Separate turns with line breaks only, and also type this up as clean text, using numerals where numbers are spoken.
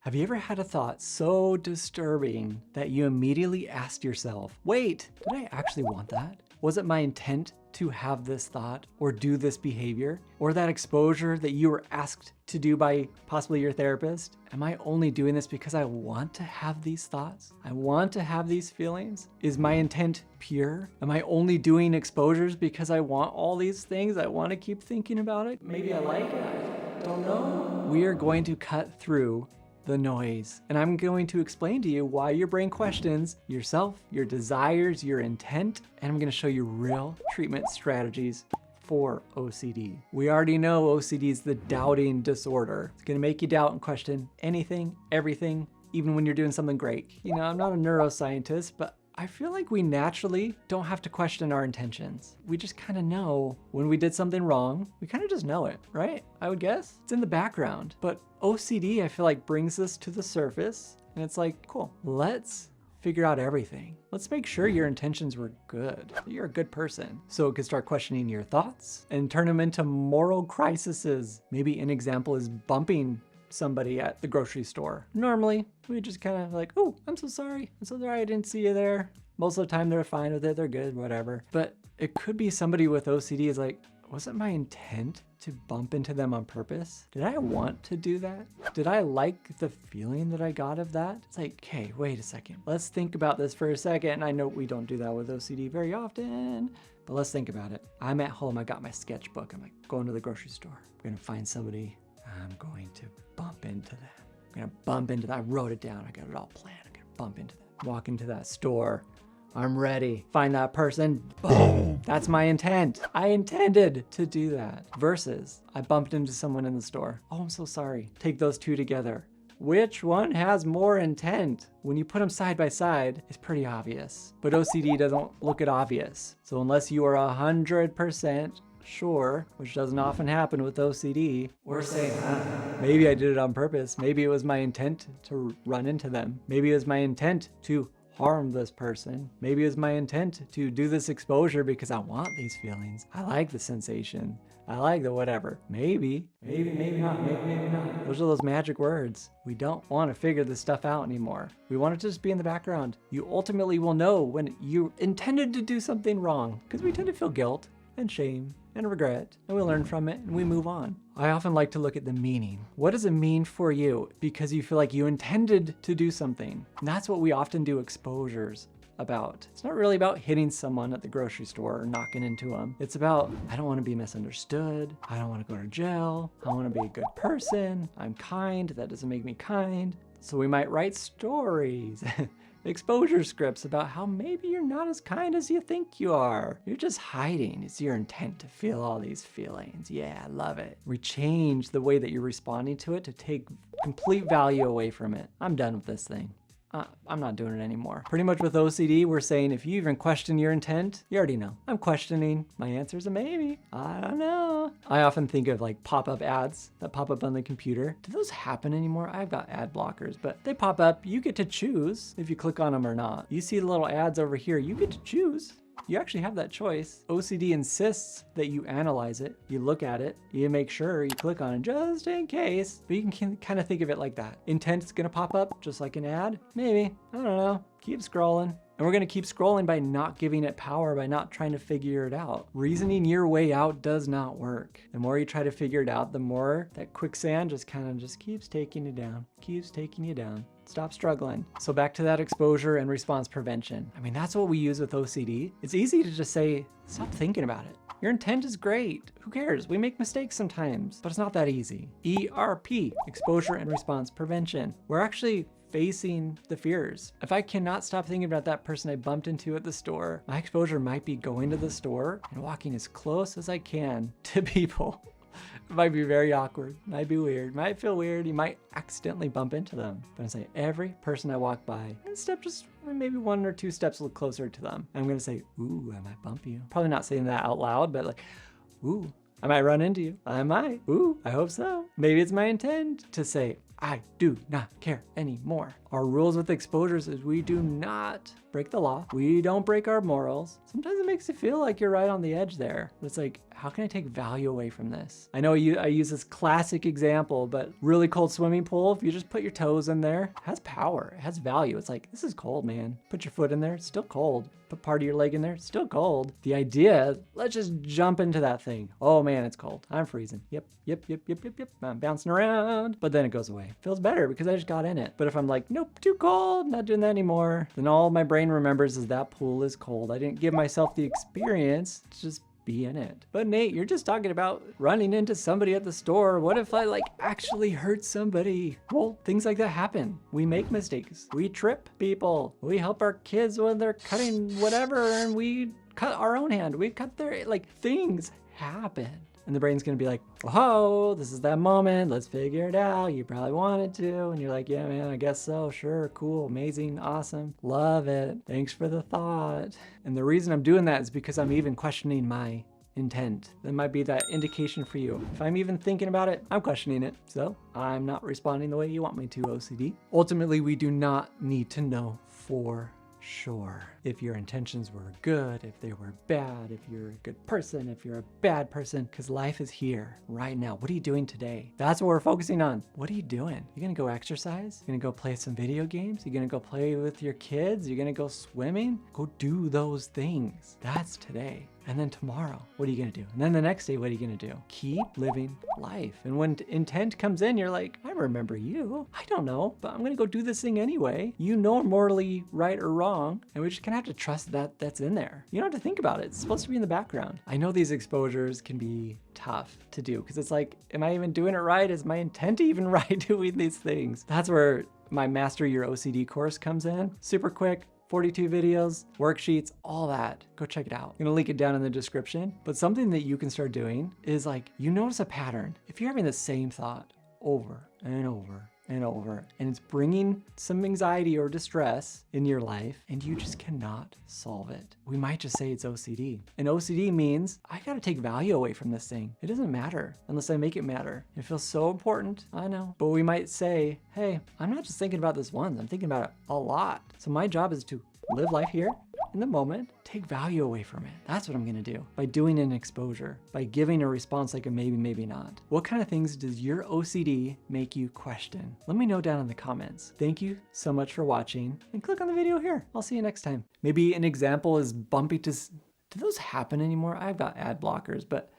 Have you ever had a thought so disturbing that you immediately asked yourself, wait, did I actually want that? Was it my intent to have this thought or do this behavior or that exposure that you were asked to do by possibly your therapist? Am I only doing this because I want to have these thoughts? I want to have these feelings? Is my intent pure? Am I only doing exposures because I want all these things? I want to keep thinking about it. Maybe I like it. I don't know. We are going to cut through the noise. And I'm going to explain to you why your brain questions yourself, your desires, your intent, and I'm going to show you real treatment strategies for OCD. We already know OCD is the doubting disorder. It's going to make you doubt and question anything, everything, even when you're doing something great. You know, I'm not a neuroscientist, but I feel like we naturally don't have to question our intentions. We just kind of know when we did something wrong. We kind of just know it, right? I would guess. It's in the background. But OCD, I feel like, brings this to the surface. And it's like, cool, let's figure out everything. Let's make sure your intentions were good. You're a good person. So it could start questioning your thoughts and turn them into moral crises. Maybe an example is bumping somebody at the grocery store. Normally, we just kind of like, oh, I'm so sorry. I'm so sorry I didn't see you there. Most of the time they're fine with it. They're good, whatever. But it could be somebody with OCD is like, wasn't my intent to bump into them on purpose? Did I want to do that? Did I like the feeling that I got of that? It's like, okay, wait a second. Let's think about this for a second. I know we don't do that with OCD very often, but let's think about it. I'm at home. I got my sketchbook. I'm like going to the grocery store. I'm going to find somebody. I'm going to bump into them. I'm going to bump into that. I wrote it down. I got it all planned. I'm going to bump into them. Walk into that store. I'm ready. Find that person. Boom. That's my intent. I intended to do that. Versus I bumped into someone in the store. Oh, I'm so sorry. Take those two together. Which one has more intent? When you put them side by side, it's pretty obvious. But OCD doesn't look it obvious. So unless you are 100% sure, which doesn't often happen with OCD, we're saying, maybe I did it on purpose. Maybe it was my intent to run into them. Maybe it was my intent to harm this person. Maybe it was my intent to do this exposure because I want these feelings. I like the sensation. I like the whatever. Maybe not, maybe not. Those are those magic words. We don't want to figure this stuff out anymore. We want it to just be in the background. You ultimately will know when you intended to do something wrong because we tend to feel guilt and shame and regret, and we learn from it and we move on. I often like to look at the meaning. What does it mean for you? Because you feel like you intended to do something. And that's what we often do exposures about. It's not really about hitting someone at the grocery store or knocking into them. It's about, I don't want to be misunderstood. I don't want to go to jail. I want to be a good person. I'm kind. That doesn't make me kind. So we might write stories. Exposure scripts about how maybe you're not as kind as you think you are. You're just hiding. It's your intent to feel all these feelings. Yeah, I love it. We change the way that you're responding to it to take complete value away from it. I'm done with this thing. I'm not doing it anymore. Pretty much with OCD, we're saying if you even question your intent, you already know. I'm questioning. My answer is a maybe. I don't know. I often think of like pop-up ads that pop up on the computer. Do those happen anymore? I've got ad blockers, but they pop up. You get to choose if you click on them or not. You see the little ads over here. You get to choose. You actually have that choice. OCD insists that you analyze it, you look at it, you make sure you click on it just in case. But you can kind of think of it like that. Intent is gonna pop up just like an ad? Maybe, I don't know. Keep scrolling. And we're gonna keep scrolling by not giving it power, by not trying to figure it out. Reasoning your way out does not work. The more you try to figure it out, the more that quicksand just keeps taking you down, keeps taking you down. Stop struggling. So back to that exposure and response prevention. I mean, that's what we use with OCD. It's easy to just say, stop thinking about it. Your intent is great. Who cares? We make mistakes sometimes, but it's not that easy. ERP, exposure and response prevention. We're actually facing the fears. If I cannot stop thinking about that person I bumped into at the store, my exposure might be going to the store and walking as close as I can to people. It might be very awkward, might be weird, might feel weird. You might accidentally bump into them. But I say every person I walk by, and step just maybe 1 or 2 steps a little closer to them. I'm gonna say, ooh, I might bump you. Probably not saying that out loud, but like, ooh, I might run into you. I might. Ooh, I hope so. Maybe it's my intent to say, I do not care anymore. Our rules with exposures is we do not break the law. We don't break our morals. Sometimes it makes you feel like you're right on the edge there. But it's like, how can I take value away from this? I know I use this classic example, but really cold swimming pool, if you just put your toes in there, it has power, it has value. It's like, this is cold, man. Put your foot in there, it's still cold. Put part of your leg in there, it's still cold. The idea, let's just jump into that thing. Oh man, it's cold. I'm freezing. Yep. I'm bouncing around. But then it goes away. Feels better because I just got in it. But if I'm like, nope, too cold, not doing that anymore, then all my brain remembers is that pool is cold. I didn't give myself the experience to just be in it. But Nate, you're just talking about running into somebody at the store. What if I actually hurt somebody? Well, things like that happen. We make mistakes. We trip people. We help our kids when they're cutting whatever and we cut our own hand. We cut their, things happen. And the brain's gonna be like, oh, this is that moment. Let's figure it out. You probably wanted to. And you're like, yeah, man, I guess so. Sure, cool, amazing, awesome. Love it. Thanks for the thought. And the reason I'm doing that is because I'm even questioning my intent. That might be that indication for you. If I'm even thinking about it, I'm questioning it. So I'm not responding the way you want me to, OCD. Ultimately, we do not need to know for sure if your intentions were good, if they were bad, if you're a good person, if you're a bad person, because life is here right now. What are you doing today? That's what we're focusing on. What are you doing? You gonna go exercise? You gonna go play some video games? You gonna go play with your kids? You gonna go swimming? Go do those things. That's today. And then tomorrow, what are you gonna do? And then the next day, what are you gonna do? Keep living life. And when intent comes in, you're like, I remember you. I don't know, but I'm gonna go do this thing anyway. You know morally right or wrong, and we're just gonna have to trust that that's in there. You don't have to think about it. It's supposed to be in the background. I know these exposures can be tough to do because it's like, am I even doing it right? Is my intent even right doing these things? That's where my Master Your OCD course comes in. Super quick. 42 videos, worksheets, all that. Go check it out. I'm gonna link it down in the description. But something that you can start doing is you notice a pattern. If you're having the same thought over and over and over, and it's bringing some anxiety or distress in your life, and you just cannot solve it, we might just say it's OCD. And OCD means I gotta take value away from this thing. It doesn't matter unless I make it matter. It feels so important, I know. But we might say, hey, I'm not just thinking about this once, I'm thinking about it a lot. So my job is to live life here in the moment, take value away from it. That's what I'm gonna do by doing an exposure, by giving a response like a maybe, maybe not. What kind of things does your OCD make you question? Let me know down in the comments. Thank you so much for watching and click on the video here. I'll see you next time. Maybe an example is bumpy to, do those happen anymore? I've got ad blockers, but